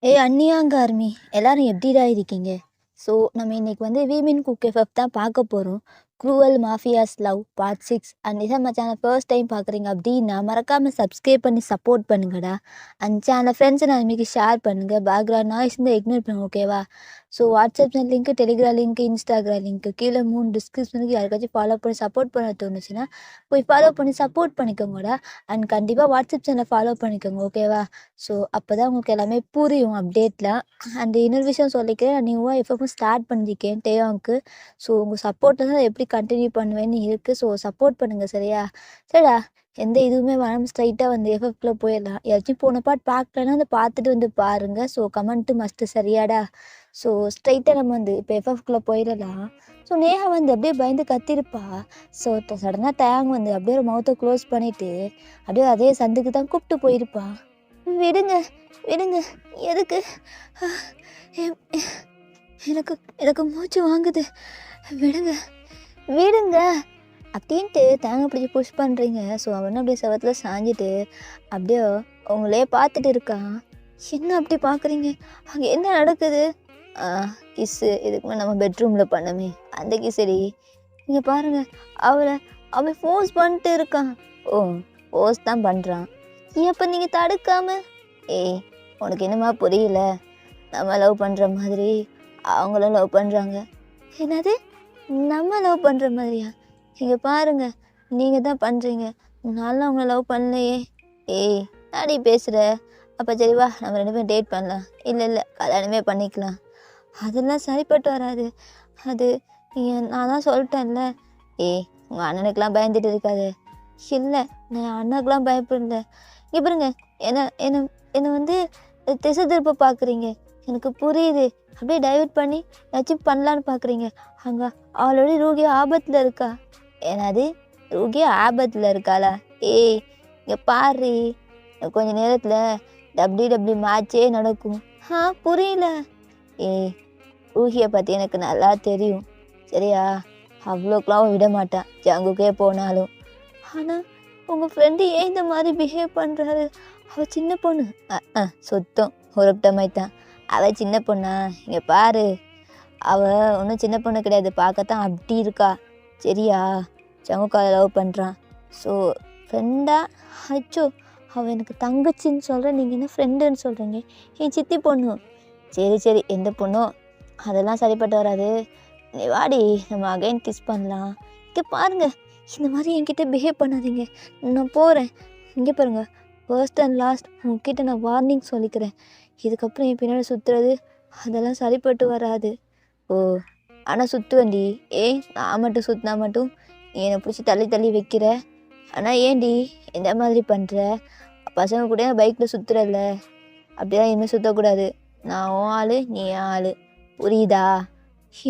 ஏய் அன்னியாங்க ஆர்மி எல்லாரும் எப்படிடா இருக்கீங்க? ஸோ நம்ம இன்னைக்கு வந்து வி மீன் குக் எஃப்எஃப் தான் பார்க்க போகிறோம். Cruel mafias love part 6. And இதை நம்ம சேனல் ஃபர்ஸ்ட் டைம் பார்க்குறீங்க அப்படின்னா மறக்காமல் சப்ஸ்கிரைப் பண்ணி சப்போர்ட் பண்ணுங்கடா. அண்ட் சேனல் ஃப்ரெண்ட்ஸை நான் இன்றைக்கி ஷேர் பண்ணுங்கள். பேக்ரவுண்ட் நாய்ஸ் இருந்தால் இக்னோர் பண்ணுங்க, ஓகேவா? So WhatsApp link, Telegram link, Instagram link கீழே 3 டிஸ்கிரிப்ஷனுக்கு யாருக்காச்சும் ஃபாலோ பண்ணி சப்போர்ட் பண்ண தோணுச்சுன்னா போய் ஃபாலோ பண்ணி சப்போர்ட் பண்ணிக்கோங்கடா. அண்ட் கண்டிப்பாக வாட்ஸ்அப் சேனலை ஃபாலோ பண்ணிக்கோங்க, ஓகேவா? ஸோ அப்போ தான் உங்களுக்கு எல்லாமே புரியும் அப்டேட்லாம். அண்ட் இன்னொரு விஷயம் சொல்லிக்கிறேன், நான் நியூவாக எப்பவும் ஸ்டார்ட் பண்ணியிருக்கேன் டேயாங்க்கு. ஸோ உங்கள் சப்போர்ட்டை தான் எப்படி கண்டினியூ பண்ணுவேன்னு இருக்குது. ஸோ சப்போர்ட் பண்ணுங்கள், சரியா? சரிடா, எந்த இதுவுமே வேணாம், ஸ்ட்ரைட்டாக வந்து எஃப்எஃப்குள்ளே போயிடலாம். யாராச்சும் போன பாட் பார்க்கலன்னா அதை பார்த்துட்டு வந்து பாருங்கள். ஸோ கமெண்ட்டு மஸ்ட்டு, சரியாடா? ஸோ ஸ்ட்ரைட்டாக நம்ம வந்து இப்போ எஃப்எஃப்குள்ளே போயிடலாம். ஸோ நேஹா வந்து அப்படியே பயந்து கத்திருப்பா. ஸோ சடனாக டேங் வந்து அப்படியே ஒரு மவுத்தை க்ளோஸ் பண்ணிவிட்டு அப்படியே அதே சந்துக்கு தான் கூப்பிட்டு போயிருப்பா. விடுங்க விடுங்க, எதுக்கு? எனக்கு எனக்கு மூச்சு வாங்குது, விடுங்க விடுங்க அப்படின்ட்டு தேங்காய் பிடிச்சி புஷ் பண்ணுறீங்க. ஸோ அவனும் அப்படியே செவத்தில் சாஞ்சிட்டு அப்படியே அவங்களே பார்த்துட்டு இருக்கான். என்ன அப்படி பார்க்குறீங்க? அங்கே என்ன நடக்குது? கிஸ்ஸு இதுக்கு மேலே நம்ம பெட்ரூமில் பண்ணமே அந்த கிஸ்ஸடி. இங்கே பாருங்கள், அவன் ஃபோர்ஸ் பண்ணிட்டு இருக்கான். ஓ, ஃபோர்ஸ் தான் பண்ணுறான். அப்போ நீங்கள் தடுக்காம? ஏய், உனக்கு என்னமா புரியல? நம்ம லவ் பண்ணுற மாதிரி அவங்களும் லவ் பண்ணுறாங்க. என்னது, நம்ம லவ் பண்ணுற மாதிரியா? இங்கே பாருங்கள், நீங்கள் தான் பண்ணுறீங்க, நான்லாம் அவங்கள லவ் பண்ணலையே. ஏய், நாடி பேசுகிற? அப்போ சரிவா, நம்ம 2 பேரும் டேட் பண்ணலாம். இல்லை கல்யாணமே பண்ணிக்கலாம். அதெல்லாம் சரிப்பட்டு வராது. அது நான் தான் சொல்லிட்டேன்ல. ஏய், உங்கள் அண்ணனுக்கெலாம் பயந்துட்டு இருக்காது. இல்லை, நான் அண்ணனுக்கெலாம் பயப்படல. இங்கே பாருங்க, என்னை வந்து திசை திருப்ப பார்க்குறீங்க. எனக்கு புரியுது. அப்படியே டைவர்ட் பண்ணி ஏதாச்சும் பண்ணலான்னு பார்க்குறீங்க. அங்கே ஆல்ரெடி ரூகி ஆபத்தில் இருக்கா. என்னது, ரூகி ஆபத்தில் இருக்காளா? ஏய், இங்கே பாரு, கொஞ்ச நேரத்தில் டபிள்யூ மேட்சே நடக்கும். புரியல. ஏய், ரூகியை பற்றி எனக்கு நல்லா தெரியும், சரியா? அவ்வளோக்கெலாம் விட மாட்டான் ஜங்குக்கே போனாலும். ஆனால் உங்கள் ஃப்ரெண்டு ஏன் இந்த மாதிரி பிஹேவ் பண்ணுறாரு? அவள் சின்ன பொண்ணு. சுத்தம் ஒருப்டமாய்த்தான். அவள் சின்ன பொண்ணா? இங்கே பாரு, அவள் ஒன்றும் சின்ன பொண்ணு கிடையாது, பார்க்கத்தான் அப்படி இருக்கா, சரியா? ஜங்குக்காக லவ் பண்ணுறான். ஸோ ஃப்ரெண்டா? அச்சோ, அவள் எனக்கு தங்கச்சின்னு சொல்கிறேன், நீங்கள் என்ன ஃப்ரெண்டுன்னு சொல்கிறீங்க? என் சித்தி பொண்ணு. சரி எந்த பொண்ணோ, அதெல்லாம் சரிப்பட்டு வராது. நீ வாடி, நம்ம அகைன் கிஸ் பண்ணலாம். இங்கே பாருங்கள், இந்த மாதிரி என்கிட்ட பிஹேவ் பண்ணாதீங்க, நான் போகிறேன். இங்கே பாருங்கள், ஃபர்ஸ்ட் அண்ட் லாஸ்ட் உங்ககிட்ட நான் வார்னிங் சொல்லிக்கிறேன். இதுக்கப்புறம் என் பின்னாடி சுற்றுறது அதெல்லாம் சரிப்பட்டு வராது. ஓ, ஆனால் சுற்றுவேன்டி. நான் மட்டும் சுற்றினா மட்டும் நீ என்னை பிடிச்சி தள்ளி வைக்கிற. ஆனால் ஏன்டி இந்த மாதிரி பண்ணுற? பசங்க கூட பைக்கில் சுற்றுறல்ல, அப்படிதான் இனிமேல் சுற்றக்கூடாது. நான் உன் ஆள், நீ என் ஆள், புரியுதா?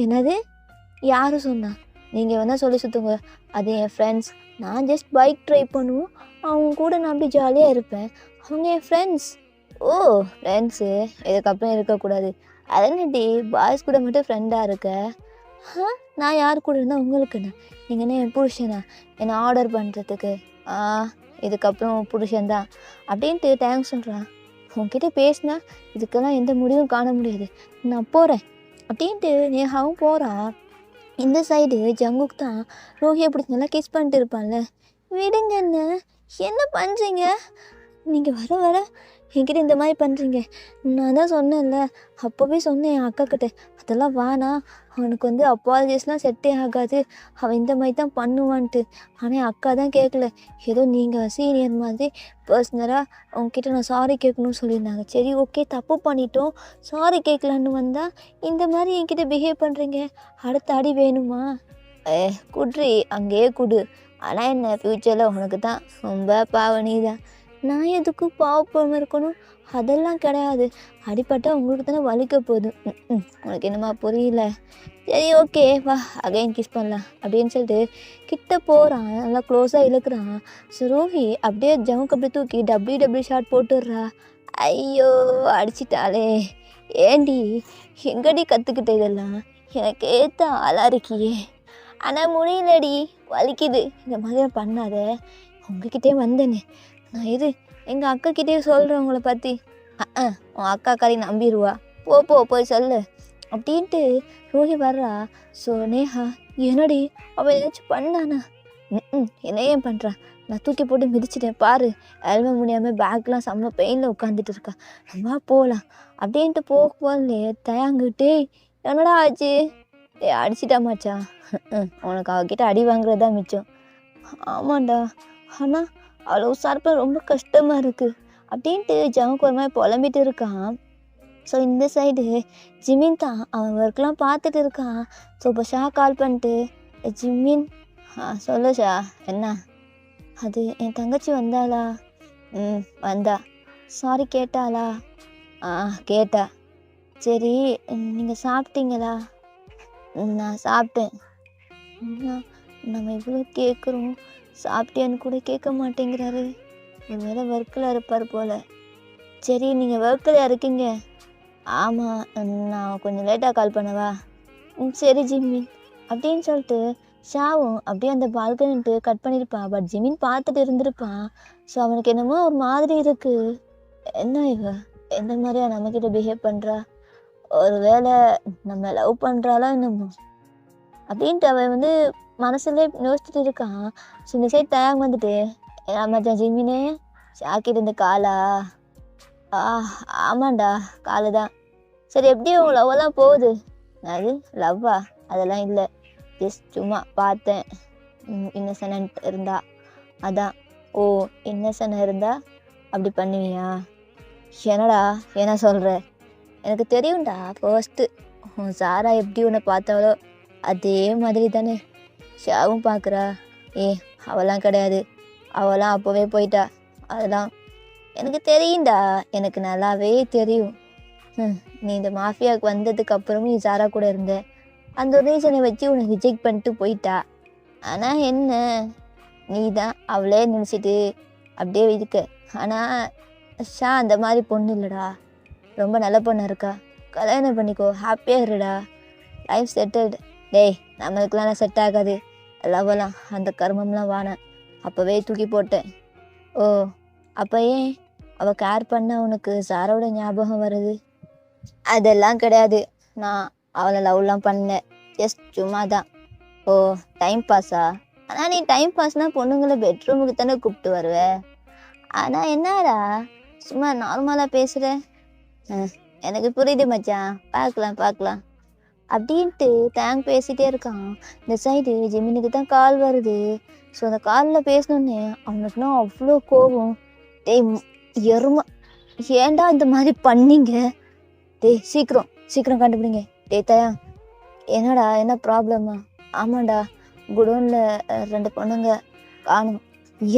என்னது, யாரும் சொன்னா? நீங்கள் வேணால் சொல்லி சுற்றுங்க, அது என் ஃப்ரெண்ட்ஸ். நான் ஜஸ்ட் பைக் ட்ரை பண்ணுவோம், அவங்க கூட நான் அப்படி ஜாலியாக இருப்பேன். அவங்க என் ஃப்ரெண்ட்ஸ். ஓ, ஃப்ரெண்ட்ஸு இதுக்கப்புறம் இருக்கக்கூடாது. அதனடி பாய்ஸ் கூட மட்டும் ஃப்ரெண்டாக இருக்க? நான் யார் கூட இருந்தால் உங்களுக்கு என்ன? நீங்கள் என்ன என் புருஷனா என்னை ஆர்டர் பண்ணுறதுக்கு? இதுக்கப்புறம் புருஷன்தான் அப்படின்ட்டு தேங்க்ஸ் சொல்கிறான். உங்ககிட்ட பேசினா இதுக்கெல்லாம் எந்த முடிவும் காண முடியாது, நான் போகிறேன் அப்படின்ட்டு நேஹாவும் போகிறான். இந்த சைடு ஜங்குக் தான் ரோஹியை பிடிச்சி நல்லா கிஸ் பண்ணிட்டு இருப்பான்ல. விடுங்க, என்ன பண்ணுறீங்க நீங்கள்? வர என்கிட்ட இந்த மாதிரி பண்ணுறீங்க. நான் தான் சொன்னேன்ல, அப்போவே சொன்னேன் என் அக்காக்கிட்ட, அதெல்லாம் வேணாம், அவனுக்கு வந்து அப்பாலஜிஸ்லாம் செட்டே ஆகாது, அவன் இந்த மாதிரி தான் பண்ணுவான்ட்டு. ஆனால் என் அக்கா தான் கேட்கல. ஏதோ நீங்கள் சீனியர் மாதிரி பர்சனலாக அவங்கக்கிட்ட நான் சாரி கேட்கணும்னு சொல்லியிருந்தாங்க. சரி, ஓகே, தப்பு பண்ணிட்டோம், சாரி கேட்கலான்னு வந்தால் இந்த மாதிரி என்கிட்ட பிஹேவ் பண்ணுறீங்க. அடுத்த அடி வேணுமா? குட்ரி, அங்கேயே குடு. ஆனால் என்ன, ஃப்யூச்சரில் உனக்கு தான் ரொம்ப பாவனி தான். நான் எதுக்கும் பாவப்பம் இருக்கணும்? அதெல்லாம் கிடையாது. அடிப்பட்டால் உங்களுக்கு தானே வலிக்க போகுது. உனக்கு என்னம்மா புரியல? சரி, ஓகே, வா அகைன் கிஸ் பண்ணலாம் அப்படின்னு சொல்லிட்டு கிட்ட போகிறான். நல்லா க்ளோஸாக இழுக்கிறான். ஸோ ரோஹி அப்படியே ஜமுக்கு அப்படி தூக்கி டபிள்யூ ஷாட் போட்டுடுறா. ஐயோ, அடிச்சிட்டாலே. ஏண்டி, எங்கடி கற்றுக்கிட்ட இதெல்லாம்? எனக்கு ஏற்ற ஆளாக இருக்கியே. ஆனால் முடியலடி, வலிக்குது, இந்த மாதிரி பண்ணாத. உங்ககிட்டே வந்தேனே நான். எங்கள் அக்காக்கிட்டே சொல்கிறேன் உங்களை பற்றி. உன் அக்கா காரி நம்பிடுவா, போ போ போய் சொல்லு அப்படின்ட்டு ரூஹி வர்றா. ஸோ நேஹா, என்னடி அவள் ஏதாச்சும் பண்ணானா? என்ன ஏன் பண்ணுறா? நான் தூக்கி போட்டு மிதிச்சிட்டேன் பாரு, எல்மை முடியாமல் பேக்லாம் செம்ம பெயினில் உட்காந்துட்டு இருக்கா, நம்ம போகலாம் அப்படின்ட்டு போகும்போது தயாங்கிட்டே என்னடா ஆச்சு? அடிச்சிட்டா மச்சான். உனக்கு அவகிட்ட அடி வாங்குறது தான் மிச்சம். ஆமாண்டா, ஆனால் அவ்வளோ சார்பாக ரொம்ப கஷ்டமாக இருக்குது அப்படின்ட்டு ஜவுக்கு ஒரு மாதிரி புலம்பிட்டு இருக்கான். ஸோ இந்த சைடு ஜிமின் தான் அவன் ஒர்க்லாம் பார்த்துட்டு இருக்கான். ஸோ இப்போ ஷா கால் பண்ணிட்டு, ஜிமின் சொல்லு ஷா, என்ன? அது என் தங்கச்சி வந்தாளா? வந்தா. சாரி கேட்டாளா? கேட்டா. சரி, நீங்கள் சாப்பிட்டீங்களா? நான் சாப்பிட்டேன். நம்ம இவ்வளோ கேட்குறோம், சாப்பிட்டியான்னு கூட கேட்க மாட்டேங்கிறாரு. வேலை ஒர்க்கில் இருப்பார் போல். சரி, நீங்கள் ஒர்க்கில் இருக்கீங்க? ஆமாம், நான் கொஞ்சம் லேட்டாக கால் பண்ணவா? சரி ஜிம்மி அப்படின்னு சொல்லிட்டு ஷாவும் அப்படியே அந்த பால்கனிட்டு கட் பண்ணியிருப்பான். பட் ஜிமின் பார்த்துட்டு இருந்திருப்பான். ஸோ அவனுக்கு என்னமோ ஒரு மாதிரி இருக்குது. என்ன இவ எந்த மாதிரியா நம்மக்கிட்ட பிஹேவ் பண்ணுறா? ஒரு வேளை நம்ம லவ் பண்ணுறாளா என்னமோ அப்படின்ட்டு அவன் மனசுலேயே யோசிச்சுட்டு இருக்கான். ஸோ இந்த சைட் தயாங்க வந்துட்டு, மச்சான் ஜிமினே, ஷாக்கிட்டு இருந்த காலா? ஆமாண்டா, காலு தான். சரி, எப்படியும் உன் லவ்வெல்லாம் போகுது? அது லவ்வா? அதெல்லாம் இல்லை, ஜஸ்ட் சும்மா பார்த்தேன். இன்னசென்ட் இருந்தா அதான். ஓ, இன்னசென்ட் இருந்தா அப்படி பண்ணுவியா? என்னடா என்ன சொல்கிற? எனக்கு தெரியும்டா, ஃபர்ஸ்ட்டு சாரா எப்படி உன்னை பார்த்தாலோ அதே மாதிரி தானே ஷாவும் பார்க்குறா. அவெல்லாம் கிடையாது, அவெல்லாம் அப்போவே போயிட்டா. அதெல்லாம் எனக்கு தெரியும்டா, எனக்கு நல்லாவே தெரியும். நீ இந்த மாஃபியாவுக்கு வந்ததுக்கு அப்புறமும் நீ சாரா கூட இருந்த, அந்த ஒரு ரீசனை வச்சு உன்னை ரிஜெக்ட் பண்ணிட்டு போயிட்டா. ஆனால் என்ன, நீ தான் அவளே நினச்சிட்டு அப்படியே இருக்க. ஆனால் ஷா அந்த மாதிரி பொண்ணு இல்லைடா, ரொம்ப நல்ல பொண்ணு இருக்கா. கல்யாணம் பண்ணிக்கோ, ஹாப்பியாக இருடா, லைஃப் செட்டில்டு. டேய், நம்மளுக்கெல்லாம் செட் ஆகாது லவ்வெல்லாம், அந்த கர்மம்லாம் வானேன், அப்போவே தூக்கி போட்டேன். ஓ, அப்போ ஏன் அவள் கேர் பண்ண உனக்கு சாரோட ஞாபகம் வருது? அதெல்லாம் கிடையாது, நான் அவளை லவ்லாம் பண்ணேன், ஜஸ்ட் சும்மா தான். ஓ, டைம் பாஸா? ஆனால் நீ டைம் பாஸ்னால் பொண்ணுங்களை பெட்ரூமுக்கு தானே கூப்பிட்டு வருவேன். ஆனால் என்னடா சும்மா நார்மலாக பேசுகிற? எனக்கு புரியுது மச்சான், பார்க்கலாம் அப்படின்ட்டு தேங்க் பேசிகிட்டே இருக்கான். இந்த சைடு ஜிமினுக்கு தான் கால் வருது. ஸோ அந்த காலில் பேசணுன்னே அவனுக்குன்னா அவ்வளோ கோபம். டேய் எருமை, ஏன்டா இந்த மாதிரி பண்ணீங்க? டேய் சீக்கிரம் கண்டுபிடிங்க. டேய் தயா, என்னடா என்ன ப்ராப்ளமா? ஆமாண்டா, குடோனில் 2 பொண்ணுங்க காணும்.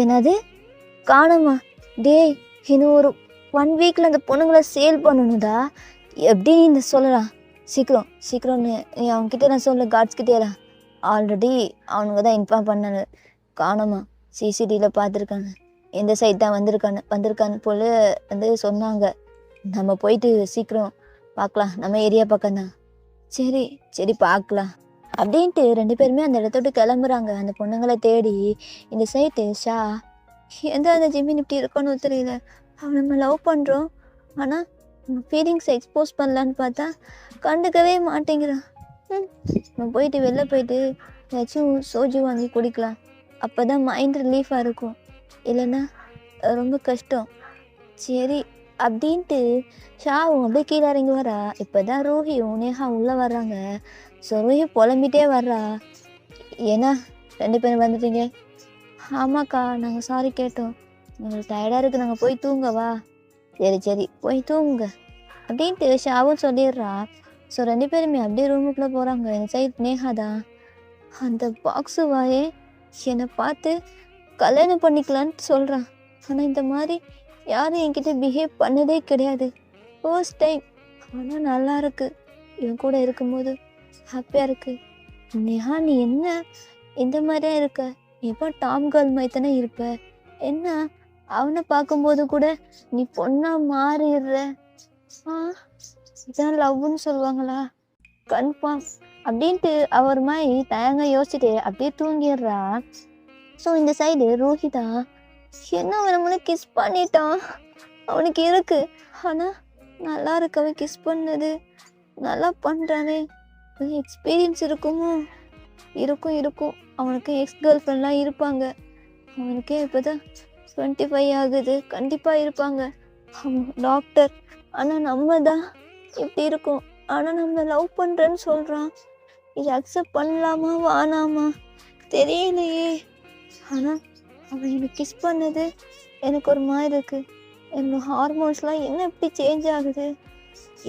என்னது காணுமா? டேய், இன்னும் ஒரு 1 வீக்கில் அந்த பொண்ணுங்களை சேல் பண்ணணும்டா. எப்படி நீ சொல்லலாம்? சீக்கிரம்னு நீ அவன்கிட்ட நான் சொல்ல, கார்ட்ஸ்கிட்டேலாம். ஆல்ரெடி அவனுங்க தான் இன்ஃபார்ம் பண்ணாங்க, காணுமா, சிசிடிவியில் பார்த்துருக்காங்க, எந்த சைட் தான் வந்திருக்கான்னு போல சொன்னாங்க. நம்ம போயிட்டு சீக்கிரம் பார்க்கலாம், நம்ம ஏரியா பக்கம்தான். சரி பார்க்கலாம் அப்படின்ட்டு 2 பேருமே அந்த இடத்தோட்டு கிளம்புறாங்க அந்த பொண்ணுங்களை தேடி. இந்த சைட்டு ஷா, அந்த ஜிமின் இப்படி இருக்கணும் தெரியல, அவன் நம்ம லவ் பண்ணுறோம், ஆனால் ஃபீலிங்ஸை எக்ஸ்போஸ் பண்ணலான்னு பார்த்தா கண்டுக்கவே மாட்டேங்கிறான். நம்ம போயிட்டு வெளில போயிட்டு ஏதாச்சும் சோஜு வாங்கி குடிக்கலாம், அப்போ தான் மைண்ட் ரிலீஃபாக இருக்கும், இல்லைன்னா ரொம்ப கஷ்டம். சரி அப்படின்ட்டு ஷாவும் அப்படியே கீழே இறங்கி வரா. இப்போ தான் ரூஹியும் நேஹா உள்ளே வர்றாங்க. ஸோ ரூஹி புலம்பிட்டே வர்றா. ஏன்னா 2 பேரும் வந்துட்டீங்க? ஆமாக்கா, நாங்கள் சாரி கேட்டோம், எங்களுக்கு டயர்டாக இருக்குது, நாங்கள் போய் தூங்கவா? சரி போய் தூங்குங்க அப்படின்ட்டு ஷாவும் சொல்லிடுறா. ஸோ 2 பேருமே அப்படியே ரூமுக்குள்ளே போகிறாங்க. என் சைட் நேஹா தான், அந்த பாக்ஸு வாயே என்னை பார்த்து கல்யாணம் பண்ணிக்கலான்னு சொல்கிறான். ஆனால் இந்த மாதிரி யாரும் என்கிட்ட பிஹேவ் பண்ணதே கிடையாது, ஃபர்ஸ்ட் டைம். ஆனால் நல்லா இருக்கு, இவன் கூட இருக்கும்போது ஹாப்பியாக இருக்கு. நேஹா, நீ என்ன இந்த மாதிரியா இருக்க? எப்போ டாம் கேர்ள் மாதிரி தானே இருப்ப, என்ன அவனை பார்க்கும்போது கூட நீ பொண்ணா மாறிடுற? இதான் லவ்னு சொல்லுவாங்களா? கன்ஃபார்ம் அப்படின்ட்டு அவர் மாதிரி தயங்க யோசிச்சுட்டு அப்படியே தூங்கிடுறா. ஸோ இந்த சைடு ரோஹிதா, என்ன அவனை முன்னே கிஸ் பண்ணிட்டான், அவனுக்கு இருக்கு. ஆனால் நல்லா இருக்கவன் கிஸ் பண்ணது நல்லா பண்ணுறானே, எக்ஸ்பீரியன்ஸ் இருக்குமோ? இருக்கும். அவனுக்கு எக்ஸ் கேர்ள் ஃப்ரெண்ட்லாம் இருப்பாங்க. அவனுக்கே இப்போ தான் 25 ஆகுது. கண்டிப்பாக இருப்பாங்க. அவன் டாக்டர். ஆனால் நம்ம தான் இப்படி இருக்கும். ஆனால் நம்ம லவ் பண்ணுறேன்னு சொல்கிறான். இது அக்செப்ட் பண்ணலாமா வானாமா தெரியலையே. ஆனால் அவன் எனக்கு கிஸ் பண்ணது எனக்கு ஒரு மாதிரி இருக்குது. என்னோட ஹார்மோன்ஸ்லாம் என்ன எப்படி சேஞ்ச் ஆகுது?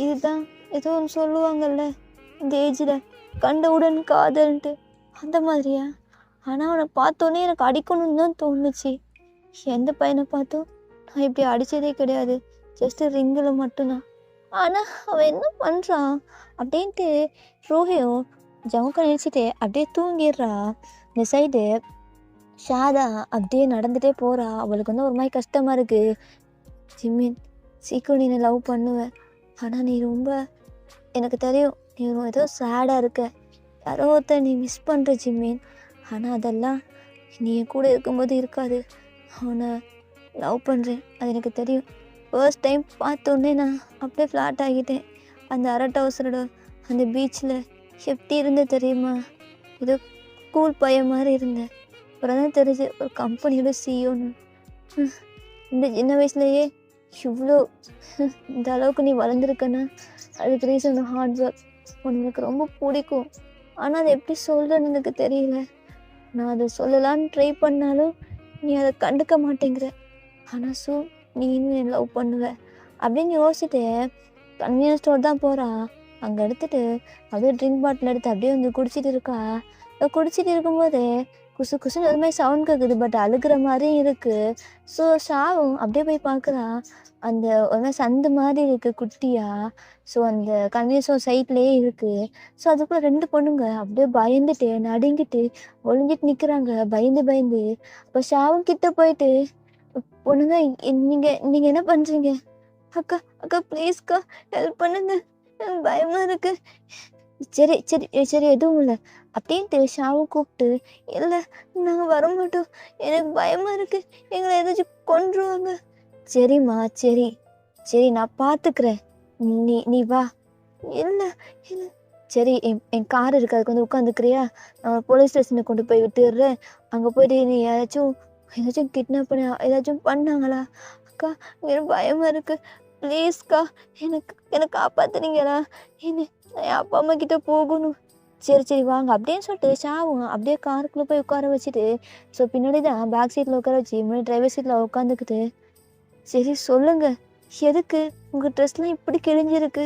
இதுதான் ஏதோ ஒன்று சொல்லுவாங்கல்ல இந்த ஏஜில், கண்டவுடன் காதல்ன்ட்டு, அந்த மாதிரியா? ஆனால் அவனை பார்த்தோன்னே எனக்கு அடிக்கணும்னு தான் தோணுச்சு. எந்த பையனை பார்த்தோம் நான் இப்படி அடித்ததே கிடையாது, ஜஸ்ட்டு ரிங்கில் மட்டும்தான். ஆனால் அவன் என்ன பண்ணுறான் அப்படின்ட்டு ரோஹியோ ஜமுக்க நினச்சிட்டு அப்படியே தூங்கிடுறா. இந்த சைடு ஷாதா அப்படியே நடந்துகிட்டே போகிறா. அவளுக்கு வந்து ஒரு மாதிரி கஷ்டமாக இருக்குது. ஜிம்மின், சீக்கிரம் நீ லவ் பண்ணுவேன், ஆனால் நீ ரொம்ப, எனக்கு தெரியும் நீ ஏதோ சேடாக இருக்க, யாரோ ஒருத்தர் நீ மிஸ் பண்ணுற ஜிம்மின். ஆனால் அதெல்லாம் நீ என் கூட இருக்கும்போது இருக்காது. அவனை லவ் பண்ணுறேன், அது எனக்கு தெரியும். ஃபர்ஸ்ட் டைம் பார்த்தோன்னே நான் அப்படியே ஃப்ளாட் ஆகிட்டேன். அந்த அரட்டை அவசரோட அந்த பீச்சில் எப்படி இருந்தேன் தெரியுமா? ஏதோ ஸ்கூல் பையன் மாதிரி இருந்தேன். அப்புறம் தான் தெரிஞ்சு ஒரு கம்பெனியோட சிஇஓன்னு. இந்த சின்ன வயசுலேயே இவ்வளோ இந்த அளவுக்கு நீ வளர்ந்துருக்கன்னா அதுக்கு ரீசன் ஹார்ட் ஒர்க். உனக்கு ரொம்ப பிடிக்கும், ஆனால் அதை எப்படி சொல்கிறேன்னு எனக்கு தெரியல. நான் அதை சொல்லலான்னு ட்ரை பண்ணாலும் நீ அதை கண்டுக்க மாட்டேங்கிற. ஆனால் நீ இன்னும் லவ் பண்ணுவ அப்படின்னு யோசிச்சுட்டு கன்வீனியன்ஸ் ஸ்டோர் தான் போகிறா. அங்கே எடுத்துகிட்டு அப்படியே ட்ரிங்க் பாட்டில் எடுத்து அப்படியே வந்து குடிச்சிட்டு இருக்கா. குடிச்சிட்டு இருக்கும்போது குசு குசுன்னு ஒரு மாதிரி சவுண்ட் கேட்குது, பட் அழுகிற மாதிரியும் இருக்குது. ஸோ ஷாவும் அப்படியே போய் பார்க்குறா. அந்த ஒரு மாதிரி சந்து மாதிரி இருக்குது குட்டியாக. ஸோ அந்த கன்வீனியன்ஸ் ஸ்டோர் சைட்லேயே இருக்குது. ஸோ அதுக்குள்ளே 2 பொண்ணுங்க அப்படியே பயந்துட்டு நடுங்கிட்டு ஒளிஞ்சிட்டு நிற்கிறாங்க, பயந்து. அப்போ ஷாவும் கிட்ட போயிட்டு, பொண்ணுங்க நீங்கள் என்ன பண்ணுறீங்க? அக்கா ப்ளீஸ்க்கா ஹெல்ப் பண்ணுங்க, எனக்கு பயமாக இருக்குது. சரி எதுவும் இல்லை அப்படின்ட்டு ஷாவும் கூப்பிட்டு, இல்லை நாங்கள் வர மாட்டோம், எனக்கு பயமாக இருக்குது, எங்களை ஏதாச்சும் கொன்றுவாங்க. சரிம்மா சரி நான் பார்த்துக்கிறேன், நீ வா. இல்லை சரி என் கார் இருக்குது, அதுக்கு வந்து உட்காந்துக்கிறியா? நான் போலீஸ் ஸ்டேஷனுக்கு கொண்டு போய் விட்டுடுறேன். அங்கே போய்ட்டு நீ ஏதாச்சும் கிட்னாப் பண்ணி ஏதாச்சும் பண்ணாங்களா? அக்கா எனக்கு பயமாக இருக்குது, ப்ளீஸ்க்கா எனக்கு காப்பாற்றுனீங்களா? என் அப்பா அம்மா கிட்டே போகணும். சரி வாங்க அப்படின்னு சொல்லிட்டு ஷாவும் அப்படியே காருக்குள்ளே போய் உட்கார வச்சுட்டு, ஸோ பின்னாடி தான் பேக் சீட்டில் உட்கார வச்சு முன்னாடி டிரைவர் சீட்டில் உட்காந்துக்கிட்டு, சரி சொல்லுங்கள், எதுக்கு உங்கள் ட்ரெஸ்லாம் இப்படி கிழிஞ்சிருக்கு?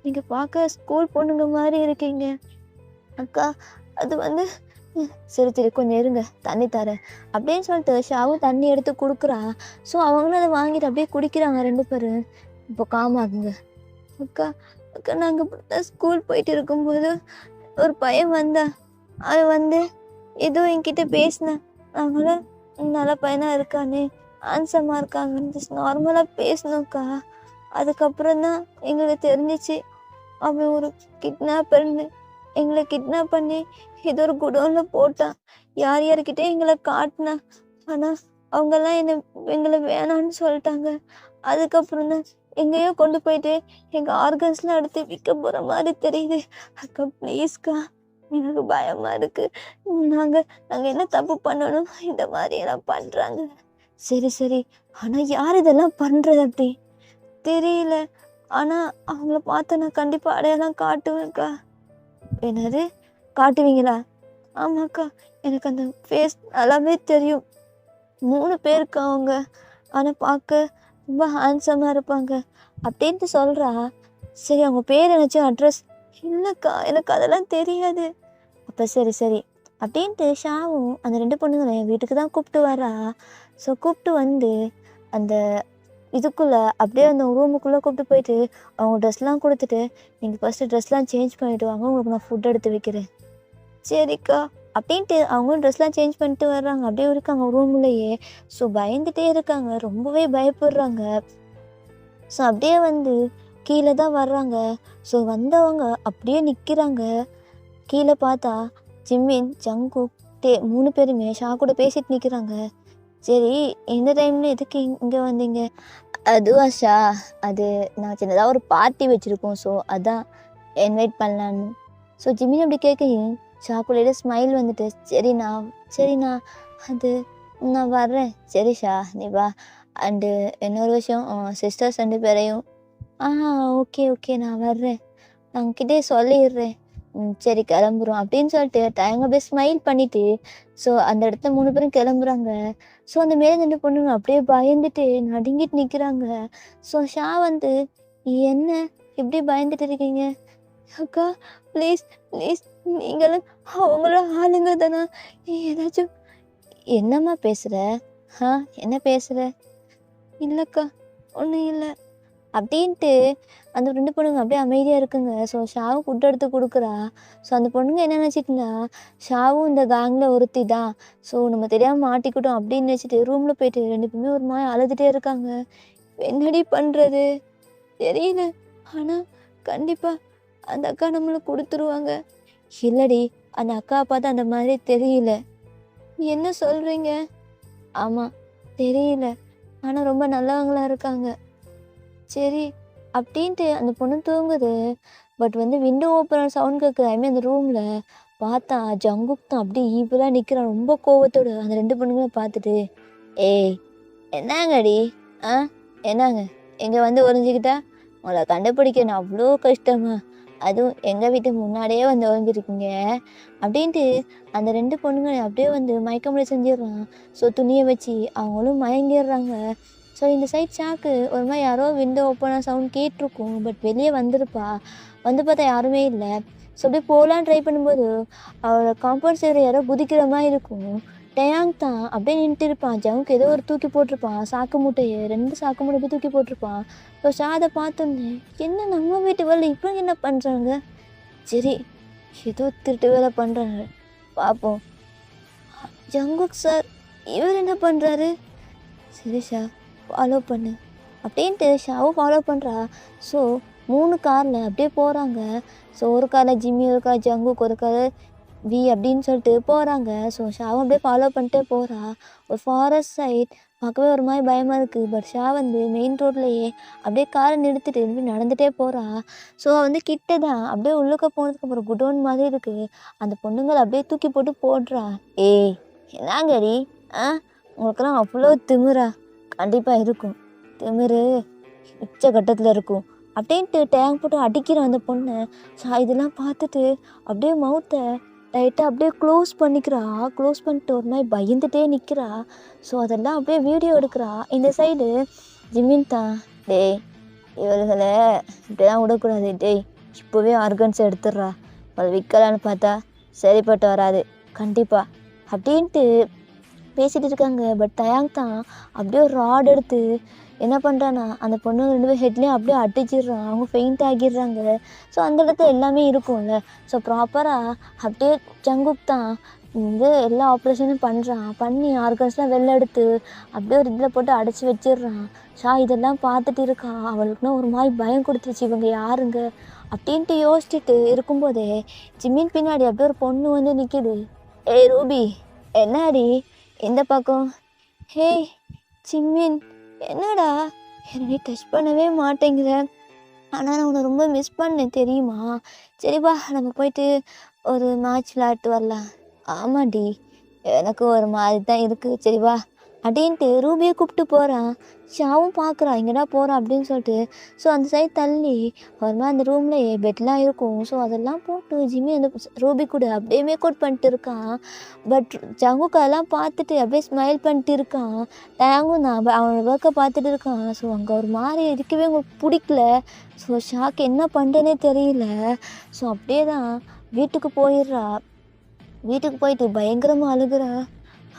நீங்கள் பார்க்க ஸ்கூல் பொண்ணுங்க மாதிரி இருக்கீங்க. அக்கா அது வந்து சரி கொஞ்சம் இருங்க, தண்ணி தரேன் அப்படின்னு சொல்லிட்டு ஷாவும் தண்ணி எடுத்து கொடுக்குறா. ஸோ அவங்களும் அதை வாங்கிட்டு அப்படியே குடிக்கிறாங்க 2 பேரும். இப்போ காமாகுங்க. அக்கா நாங்கள் ஸ்கூல் போயிட்டு இருக்கும்போது ஒரு பையன் வந்தான். அவன் வந்து ஏதோ என்கிட்ட பேசினேன். நாங்களும் நல்ல பையனாக இருக்கானே, ஹேண்ட்ஸமாக இருக்காங்கன்னு ஜஸ்ட் நார்மலாக பேசினோக்கா. அதுக்கப்புறம் தான் எங்களுக்கு தெரிஞ்சிச்சு அவன் ஒரு கிட்னாப்பர்னு. எங்களை கிட்னாப் பண்ணி ஏதோ ஒரு குடோனில் போட்டான். யார்கிட்டே எங்களை காட்டினான். ஆனால் அவங்கெல்லாம் எங்களை வேணான்னு சொல்லிட்டாங்க. அதுக்கப்புறம் தான் எங்கேயோ கொண்டு போயிட்டு எங்கள் ஆர்கன்ஸ்லாம் எடுத்து விற்க போகிற மாதிரி தெரியுது. அக்கா ப்ளீஸ்க்கா, எனக்கு பயமாக இருக்குது. நாங்கள் என்ன தப்பு பண்ணணும், இந்த மாதிரியெல்லாம் பண்ணுறாங்க. சரி ஆனால் யார் இதெல்லாம் பண்ணுறது அப்படி தெரியல. ஆனால் அவங்கள பார்த்து நான் கண்டிப்பாக அடையாளம் காட்டுவேன்க்கா. என்னது காட்டுவீங்களா? ஆமாக்கா, எனக்கு அந்த ஃபேஸ் நல்லாவே தெரியும். 3 பேருக்கு அவங்க, ஆனால் பார்க்க ரொம்ப ஹேண்ட்ஸமாக இருப்பாங்க அப்படின்ட்டு சொல்கிறா. சரி அவங்க பேர் என்னாச்சும் அட்ரஸ்? இல்லைக்கா எனக்கு அதெல்லாம் தெரியாது. அப்போ சரி அப்படின்ட்டு ஷாவும் அந்த 2 பொண்ணுங்களை என் வீட்டுக்கு தான் கூப்பிட்டு வரா. ஸோ கூப்பிட்டு வந்து அந்த இதுக்குள்ளே அப்படியே அந்த ரூமுக்குள்ளே கூப்பிட்டு போயிட்டு அவங்க ட்ரெஸ்லாம் கொடுத்துட்டு, நீங்கள் ஃபஸ்ட்டு ட்ரெஸ்லாம் சேஞ்ச் பண்ணிவிட்டு வாங்க, உங்களுக்கு நான் ஃபுட் எடுத்து வைக்கிறேன். சரிக்கா அப்படின்ட்டு அவங்களும் ட்ரெஸ்லாம் சேஞ்ச் பண்ணிட்டு வர்றாங்க. அப்படியே இருக்காங்க ரூம்லேயே. ஸோ பயந்துகிட்டே இருக்காங்க, ரொம்பவே பயப்படுறாங்க. ஸோ அப்படியே வந்து கீழே தான் வர்றாங்க. ஸோ வந்தவங்க அப்படியே நிற்கிறாங்க. கீழே பார்த்தா ஜிம்மின், ஜங்குக், 3 பேருமே ஷா கூட பேசிட்டு நிற்கிறாங்க. சரி, இந்த டைமில் எதுக்கு இங்கே வந்தீங்க? அதுவா ஷா, அது நான் சின்னதாக ஒரு பார்ட்டி வச்சுருக்கோம். ஸோ அதான் இன்வைட் பண்ணலான்னு. ஸோ ஜிமின் அப்படி கேட்கையும் ஷாக்குள்ளே ஸ்மைல் வந்துட்டு, சரிண்ணா அது நான் வர்றேன். சரி ஷா, நீ வா. அண்டு இன்னொரு விஷயம், சிஸ்டர்ஸ் 2 பேரையும் ஓகே நான் வர்றேன். நான் உங்ககிட்டே சொல்லிடுறேன். சரி கிளம்புறோம் அப்படின்னு சொல்லிட்டு அவங்க அப்படியே ஸ்மைல் பண்ணிட்டு ஸோ அந்த இடத்துல 3 பேரும் கிளம்புறாங்க. ஸோ அந்த மேலே 2 பொண்ணுங்க அப்படியே பயந்துட்டு நடுங்கிட்டு நிற்கிறாங்க. ஸோ ஷா வந்து, என்ன இப்படி பயந்துட்டு இருக்கீங்க? அக்கா ப்ளீஸ் நீங்களும் அவங்களும் ஆளுங்க தானே, ஏதாச்சும். என்னம்மா பேசுகிற? என்ன பேசுகிற? இல்லைக்கா, ஒன்றும் இல்லை அப்படின்ட்டு அந்த 2 பொண்ணுங்க அப்படியே அமைதியாக இருக்குங்க. ஸோ ஷாவும் ஃபுட் எடுத்து கொடுக்குறா. ஸோ அந்த பொண்ணுங்க என்ன நினச்சிட்டுனா, ஷாவும் இந்த கேங்கில் ஒருத்தி தான், ஸோ நம்ம தெரியாமல் மாட்டிக்கிட்டோம் அப்படின்னு நினச்சிட்டு ரூமில் போயிட்டு 2 பேருமே ஒரு மாதிரி அழுதுகிட்டே இருக்காங்க. என்னடி பண்ணுறது தெரியல, ஆனால் கண்டிப்பாக அந்த அக்கா நம்மளை கொடுத்துருவாங்க. இல்லடி, அந்த அக்கா பார்த்தா அந்த மாதிரி தெரியல. என்ன சொல்கிறீங்க? ஆமாம், தெரியல, ஆனால் ரொம்ப நல்லவங்களா இருக்காங்க. சரி அப்படின்ட்டு அந்த பொண்ணு தூங்குது. பட் வந்து விண்டோ ஓப்பனர் சவுண்ட் கேட்குது. ஐ மீன் அந்த ரூமில் பார்த்தா ஜங்குக் தான் அப்படியே ஈவலாக நிற்கிறான் ரொம்ப கோவத்தோடு. அந்த 2 பொண்ணுங்களும் பார்த்துட்டு, ஏய் என்னங்கடி, என்னங்க எங்கே வந்து ஒளிஞ்சிக்கிட்டா? உங்களை கண்டுபிடிக்க நான் அவ்வளோ கஷ்டமா? அதுவும் எங்கள் வீட்டுக்கு முன்னாடியே வந்து ஒளிஞ்சிருக்கீங்க அப்படின்ட்டு அந்த 2 பொண்ணுங்க அப்படியே வந்து மயக்கமுறை செஞ்சிடுறான். ஸோ துணியை வச்சு அவங்களும் மயங்கிடுறாங்க. ஸோ இந்த சைட் ஷாக்கு ஒரு மாதிரி யாரோ விண்டோ ஓப்பனாக சவுண்ட் கேட்டிருக்கும். பட் வெளியே வந்திருப்பா. வந்து பார்த்தா யாருமே இல்லை. ஸோ அப்படியே போகலான்னு ட்ரை பண்ணும்போது அவளோட காம்பவுண்ட் சைடு யாரோ குதிக்கிற மாதிரி இருக்கும். டயாங் தான் அப்படியே நின்றுட்டு இருப்பான். ஜவுக்கு ஏதோ ஒரு தூக்கி போட்டிருப்பான், சாக்கு மூட்டையை 2 சாக்கு மூட்டை போய் தூக்கி போட்டிருப்பான். ஸோ ஷா அதை பார்த்தோன்னே, என்ன நம்ம வீட்டு வேலை இப்போ என்ன பண்ணுறாங்க? சரி, ஏதோ திருட்டு வேலை பண்ணுறாங்க, பார்ப்போம். ஜங்குக் சார், இவர் என்ன பண்ணுறாரு? சரி ஷா, ஃபாலோ பண்ணு அப்படின்ட்டு ஷாவும் ஃபாலோ பண்ணுறா. ஸோ 3 காரில் அப்படியே போகிறாங்க. ஸோ ஒரு காரில் ஜிம்மி, ஒரு கார் ஜங்குக், ஒரு கார் வி அப்படின்னு சொல்லிட்டு போகிறாங்க. ஸோ ஷாவும் அப்படியே ஃபாலோ பண்ணிட்டே போகிறா. ஒரு ஃபாரஸ்ட் சைட் பார்க்கவே ஒரு மாதிரி பயமாக இருக்குது. பட் ஷா வந்து மெயின் ரோட்லேயே அப்படியே காரை நிறுத்திட்டு திரும்பி நடந்துகிட்டே போகிறா. ஸோ வந்து கிட்ட தான் அப்படியே உள்ளுக்க போனதுக்கப்புறம் குடோன் மாதிரி இருக்குது. அந்த பொண்ணுங்களை அப்படியே தூக்கி போட்டு போடுறா. ஏய் என்னங்கடி, உங்களுக்கெல்லாம் அவ்வளோ திமிரா? கண்டிப்பாக இருக்கும், திமிரு உச்சகட்டத்தில் இருக்கும் அப்படின்ட்டு டேங்க் போட்டு அடிக்கிறான் அந்த பொண்ணை. ஸோ இதெல்லாம் பார்த்துட்டு அப்படியே மவுத்தை லைட்டாக அப்படியே க்ளோஸ் பண்ணிட்டு ஒரு மாதிரி பயந்துகிட்டே நிற்கிறா. ஸோ அதெல்லாம் அப்படியே வீடியோ எடுக்கிறா. இந்த சைடு ஜிமின் தான், டேய் இவர்களை இப்படிலாம் விடக்கூடாது, டேய் இப்போவே ஆர்கன்ஸ் எடுத்துடுறா, அவள் விற்கலான்னு பார்த்தா சரிப்பட்டு வராது கண்டிப்பாக அப்படின்ட்டு பேசிகிட்டு இருக்காங்க. பட் டயாங் தான் அப்படியே ஒரு ராட் எடுத்து என்ன பண்ணுறான்னா அந்த பொண்ணுங்க 2 பேர் ஹெட்லேயும் அப்படியே அடிச்சிடுறான். அவங்க ஃபெயிண்ட் ஆகிடுறாங்க. ஸோ அந்த இடத்துல எல்லாமே இருக்கும்ல. ஸோ ப்ராப்பராக அப்படியே ஜங்குக் தான் வந்து எல்லா ஆப்ரேஷனும் பண்ணி ஆர்கன்ஸ்லாம் வெளில எடுத்து அப்படியே ஒரு இதில் போட்டு அடைச்சி வச்சிடுறான். ஷா இதெல்லாம் பார்த்துட்டு இருக்கா. அவளுக்குன்னா ஒரு மாதிரி பயம் கொடுத்துருச்சு, இவங்க யாருங்க அப்படின்ட்டு யோசிச்சுட்டு இருக்கும்போதே ஜிம்மின் பின்னாடி அப்படியே ஒரு பொண்ணு வந்து நிற்கிது. ஏய் ரூபி, என்னடி எந்த பக்கம்? ஹேய் ஜிம்மின், என்னடா என்னை டச் பண்ணவே மாட்டேங்கிற, ஆனால் நான் உன்னை ரொம்ப மிஸ் பண்ணேன் தெரியுமா? சரிப்பா நம்ம போயிட்டு ஒரு மேட்ச் விளையாட்டு வரலாம். ஆமாடி, எனக்கு ஒரு மாதிரி தான் இருக்குது, சரிவா அப்படின்ட்டு ரூபியை கூப்பிட்டு போகிறான். ஷாவும் பார்க்குறான் எங்கடா போகிறான் அப்படின்னு சொல்லிட்டு. ஸோ அந்த சைடு தள்ளி ஒரு மாதிரி அந்த ரூம்லேயே பெட்லாம் இருக்கும். ஸோ அதெல்லாம் போட்டு ஜிம்மி அந்த ரூபி கூட அப்படியே மேக் அவுட் பண்ணிட்டு இருக்கான். பட் ஜங்குக்கு அதெல்லாம் பார்த்துட்டு அப்படியே ஸ்மைல் பண்ணிட்டு இருக்கான். டேங்கும் தான் அவனோட ஒர்க்கை பார்த்துட்டு இருக்கான். ஸோ அங்கே ஒரு மாதிரி இருக்கவே உங்களுக்கு பிடிக்கல. ஸோ ஷாக்கு என்ன பண்ணுறேனே தெரியல. ஸோ அப்படியே தான் வீட்டுக்கு போயிடுறா. வீட்டுக்கு போயிட்டு பயங்கரமாக அழுகுறா.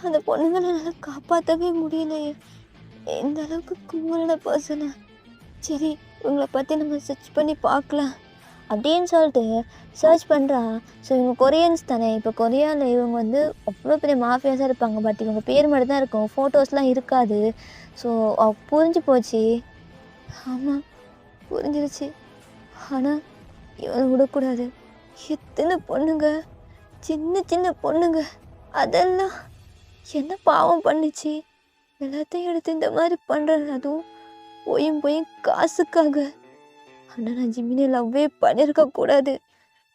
அந்த பொண்ணுங்களை என்னால் காப்பாற்றவே முடியலையே, எந்த அளவுக்கு கும்பலான பர்சனா. சரி இவங்களை பற்றி நம்ம சர்ச் பண்ணி பார்க்கலாம் அப்படின்னு சொல்லிட்டு சர்ச் பண்ணுறான். ஸோ இவங்க கொரியன்ஸ் தானே, இப்போ கொரியாவில் இவங்க வந்து அவ்வளோ பெரிய மாஃபியாஸாக இருப்பாங்க. பட் இவங்க பேர் மட்டும் தான் இருக்கும், ஃபோட்டோஸ்லாம் இருக்காது. ஸோ புரிஞ்சு போச்சு. ஆமாம் புரிஞ்சிருச்சு, ஆனால் இவனை விடக்கூடாது. எத்தனை பொண்ணுங்க, சின்ன பொண்ணுங்க, அதெல்லாம் என்ன பாவம் பண்ணிச்சு. எல்லாத்தையும் எடுத்து இந்த மாதிரி பண்ணுறது, அதுவும் போயும் காசுக்காக. ஆனால் நான் ஜிமினை லவ்வே பண்ணியிருக்கக்கூடாது,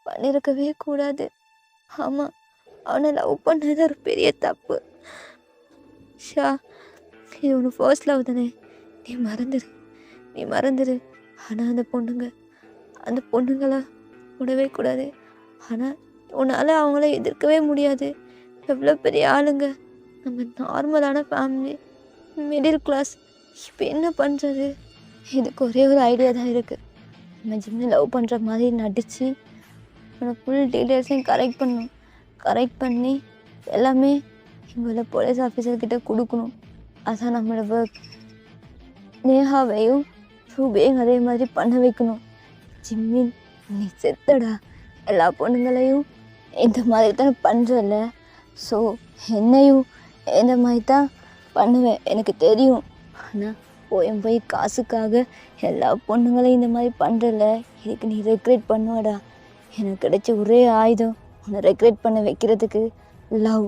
பண்ணியிருக்கவே கூடாது. ஆமாம், அவனை லவ் பண்ணது ஒரு பெரிய தப்பு. ஷா, இது ஒன்று ஃபர்ஸ்ட் லவ் தானே, நீ மறந்துடு. ஆனால் அந்த பொண்ணுங்களா விடவே கூடாது. ஆனால் உன்னால் அவங்கள எதிர்க்கவே முடியாது. எவ்வளோ பெரிய ஆளுங்க, நம்ம நார்மலான ஃபேமிலி, மிடில் கிளாஸ். இப்போ என்ன பண்ணுறது? இதுக்கு ஒரே ஒரு ஐடியா தான் இருக்குது. நம்ம ஜிம்மை லவ் பண்ணுற மாதிரி நடித்து அவனை ஃபுல் டீட்டெயில்ஸையும் கரெக்ட் பண்ணி எல்லாமே இங்கே போலீஸ் ஆஃபீஸர்கிட்ட கொடுக்கணும். அதான் நம்மளோட ஒர்க். நேஹாவையும் ரூபையும் அதே மாதிரி பண்ண வைக்கணும். ஜிம்மின், நீ செத்தடா. எல்லா பொண்ணுங்களையும் இந்த மாதிரி தான் பண்ணுறல, ஸோ என்னையும் இந்த மாதிரி தான் பண்ணுவேன், எனக்கு தெரியும். ஆனால் போய் காசுக்காக எல்லா பொண்ணுங்களையும் இந்த மாதிரி பண்ணுறல, இதுக்கு நீ ரெக்ரெட் பண்ணுவாடா. எனக்கு கிடைச்ச ஒரே ஆயுதம் உன்னை ரெக்ரெட் பண்ண வைக்கிறதுக்கு லவ்.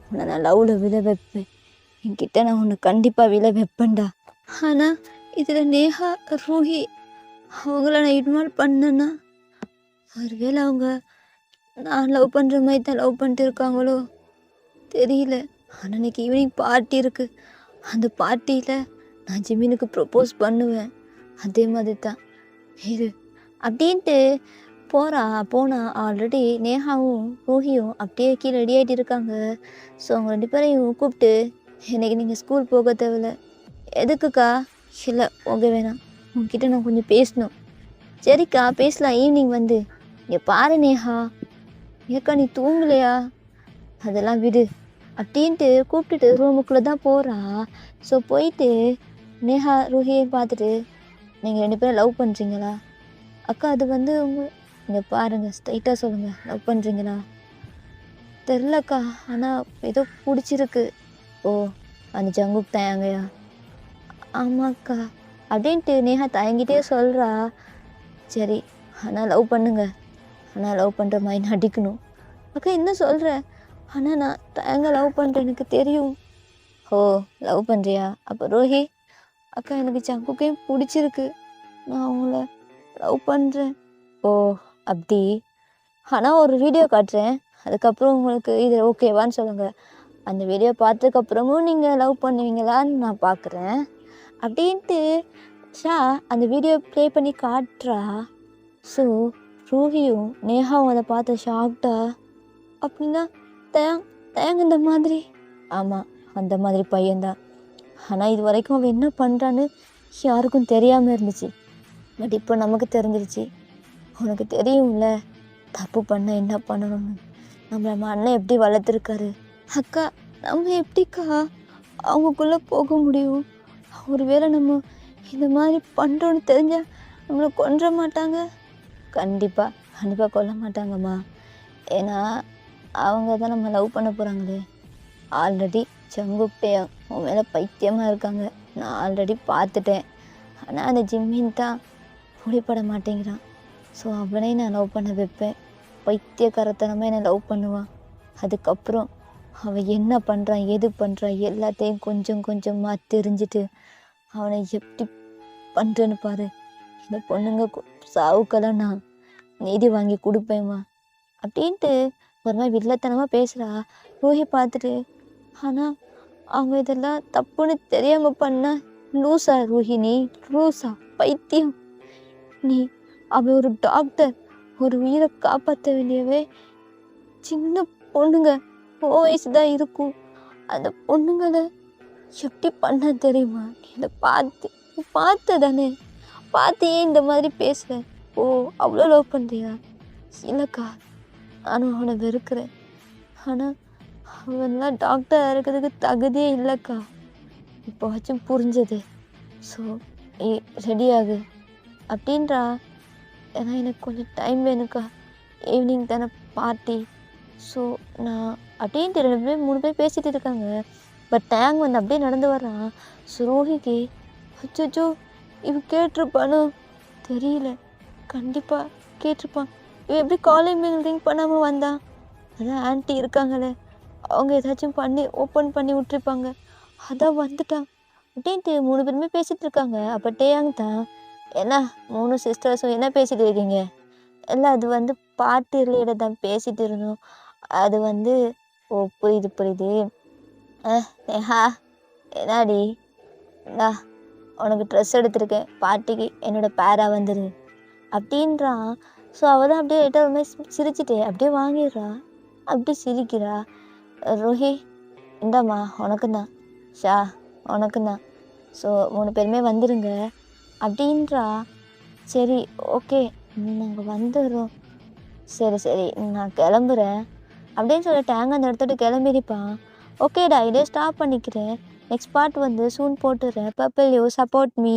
உன்னை நான் லவ்வில் விழ வைப்பேன். என்கிட்ட நான் உன்னை கண்டிப்பாக விழ வைப்பேன்டா. ஆனால் இதில் நேஹா, ரூஹி அவங்கள நான் இன்வால்வ் பண்ணேன்னா, ஒருவேளை அவங்க நான் லவ் பண்ணுற மாதிரி தான் லவ் பண்ணிட்டு இருக்காங்களோ தெரியல. ஆனால் இன்னைக்கு ஈவினிங் பார்ட்டி இருக்குது. அந்த பார்ட்டியில் நான் ஜிமினுக்கு ப்ரப்போஸ் பண்ணுவேன். அதே மாதிரி தான் இரு அப்படின்ட்டு போனால் ஆல்ரெடி நேஹாவும் ரூஹியும் அப்படியே கீழே ரெடி ஆகிட்டு இருக்காங்க. ஸோ அவங்க 2 பேரையும் கூப்பிட்டு, இன்றைக்கி நீங்கள் ஸ்கூல் போக தேவையில்ல. எதுக்குக்கா? இல்லை, போக வேணாம், உங்ககிட்ட நான் கொஞ்சம் பேசணும். சரிக்கா, பேசலாம், ஈவினிங் வந்து. இங்கே பாரு நேஹா, ஏக்கா நீ தூங்கலையா? அதெல்லாம் விடு அப்படின்ட்டு கூப்பிட்டுட்டு ரூமுக்குள்ளே தான் போகிறா. ஸோ போயிட்டு நேஹா ரூஹியை பார்த்துட்டு, நீங்கள் 2 பேரும் லவ் பண்ணுறீங்களா? அக்கா, அது வந்து இங்கே பாருங்கள், ஸ்ட்ரைட்டாக சொல்லுங்கள், லவ் பண்ணுறீங்களா? தெரிலக்கா, ஆனால் ஏதோ பிடிச்சிருக்கு. ஓ, அந்த ஜங்குப் தயங்கையா? ஆமாக்கா அப்படின்ட்டு நேஹா தயங்கிட்டே சொல்கிறா. சரி, ஆனால் லவ் பண்ணுங்க, ஆனால் லவ் பண்ணுற மாதிரி நடிக்கணும். அக்கா என்ன சொல்கிற? ஆனால் நான் தயங்க லவ் பண்ணுறேன், எனக்கு தெரியும். ஓ, லவ் பண்ணுறியா? அப்போ ரோஹி, அக்கா எனக்கு ஜங்குக்கையும் பிடிச்சிருக்கு, நான் அவங்கள லவ் பண்ணுறேன். ஓ அப்படி? ஆனால் ஒரு வீடியோ காட்டுறேன், அதுக்கப்புறம் உங்களுக்கு இது ஓகேவான்னு சொல்லுங்கள். அந்த வீடியோ பார்த்ததுக்கப்புறமும் நீங்கள் லவ் பண்ணுவீங்களான்னு நான் பார்க்குறேன் அப்படின்ட்டு ஷா அந்த வீடியோ ப்ளே பண்ணி காட்டுறா. ஸோ ரூஹியும் நேஹாவும் அதை பார்த்து ஷாக்டா. அப்படின்னா தயங்குந்த மாதிரி? ஆமாம், அந்த மாதிரி பையன்தான். ஆனால் இது வரைக்கும் அவன் என்ன பண்ணுறான்னு யாருக்கும் தெரியாமல் இருந்துச்சு. பட் இப்போ நமக்கு தெரிஞ்சிருச்சு. உனக்கு தெரியும்ல தப்பு பண்ண என்ன பண்ணணும்னு. நம்ம அண்ணன் எப்படி வளர்த்துருக்காரு. அக்கா, நம்ம எப்படிக்கா அவங்களுக்குள்ளே போக முடியும்? ஒருவேளை நம்ம இந்த மாதிரி பண்ணுறோன்னு தெரிஞ்சால் நம்மளை கொன்ற மாட்டாங்க? கண்டிப்பாக கொல்ல மாட்டாங்கம்மா. ஏன்னா அவங்க தான் நம்ம லவ் பண்ண போகிறாங்களே. ஆல்ரெடி செங்குப்டையும் உன் மேலே பைத்தியமாக இருக்காங்க, நான் ஆல்ரெடி பார்த்துட்டேன். ஆனால் அந்த ஜிம்மின் தான் புடிப்பட மாட்டேங்கிறான். ஸோ அவனே நான் லவ் பண்ண வைப்பேன். பைத்தியக்காரத்தனமாக என்னை லவ் பண்ணுவான். அதுக்கப்புறம் அவன் என்ன பண்ணுறான் ஏது பண்ணுறான் எல்லாத்தையும் கொஞ்சமாக தெரிஞ்சுட்டு அவனை எப்படி பண்ணுறேன்னு பாரு. இந்த பொண்ணுங்க சாவுக்கெல்லாம் நான் நீதி வாங்கி கொடுப்பேம்மா அப்படின்ட்டு ஒரு மாதிரி வில்லத்தனமாக பேசுகிறா. ரூஹி பார்த்துட்டு, ஆனால் அவங்க இதெல்லாம் தப்புன்னு தெரியாமல் பண்ணா லூஸா ரூஹி? நீ லூஸா? பைத்தியம் நீ. அவன் ஒரு டாக்டர், ஒரு உயிரை காப்பாற்ற வேண்டியவே. சின்ன பொண்ணுங்க, வயசு தான் இருக்கும். அந்த பொண்ணுங்களை எப்படி பண்ண தெரியுமா? இதை பார்த்து தானே பார்த்தியே இந்த மாதிரி பேசுகிறேன். ஓ, அவ்வளோ லவ் பண்ணுறியா? இல்லைக்கா, நானும் அவனை வெறுக்கிறேன். ஆனால் அவன்லாம் டாக்டர் இருக்கிறதுக்கு தகுதியே இல்லைக்கா. இப்போவாச்சும் புரிஞ்சது. ஸோ ரெடியாகு அப்படின்றா. ஏன்னா எனக்கு கொஞ்சம் டைம் வேணுக்கா, ஈவினிங் தானே பார்ட்டி. ஸோ நான் அப்படின்ட்டு 2 பேர் 3 பேர் பேசிகிட்டு இருக்காங்க. பட் டேங் வந்து அப்படியே நடந்து வர்றான். ஸோ ரோஹிக்கு அச்சோ இவன் கேட்டிருப்பானோ தெரியல. கண்டிப்பாக கேட்டிருப்பான். இவன் எப்படி காலிங் பெல் ரிங் பண்ணாமல் வந்தான்? அதான் ஆன்ட்டி இருக்காங்களே, அவங்க ஏதாச்சும் பண்ணி ஓப்பன் பண்ணி விட்டுருப்பாங்க. அதான் வந்துட்டான் அப்படின்ட்டு 3 பேருமே பேசிட்டு இருக்காங்க. அப்போ டேயாங் தான், என்ன 3 சிஸ்டர்ஸும் என்ன பேசிட்டு இருக்கீங்க? இல்லை அது வந்து பாட்டு ரிலேட்டட் தான் பேசிட்டு இருந்தோம். அது வந்து ஓ புரியுது புரியுது. நேஹா என்னாடி இந்தா உனக்கு ட்ரெஸ் எடுத்திருக்கேன் பார்ட்டிக்கு, என்னோட பேரா வந்துரு அப்படின்றான். ஸோ அவள் தான் அப்படியே லைட்டாக ஒரு மாதிரி சிரிச்சிட்டு அப்படியே வாங்கிடுறா. அப்படி சிரிக்கிறா. ரோஹி இந்தாம்மா உனக்கு தான், ஷா உனக்கு தான், ஸோ 3 பேருமே வந்துருங்க அப்படின்றா. சரி ஓகே நாங்கள் வந்துடுறோம், சரி சரி நான் கிளம்புறேன் அப்படின்னு சொல்லிட்டு டேங் அந்த இடத்துல கிளம்பிருப்பான். ஓகேடா இதே ஸ்டாப் பண்ணிக்கிறேன், நெக்ஸ்ட் பார்ட் வந்து சூன் போட்டுடுறேன். Purple you support me.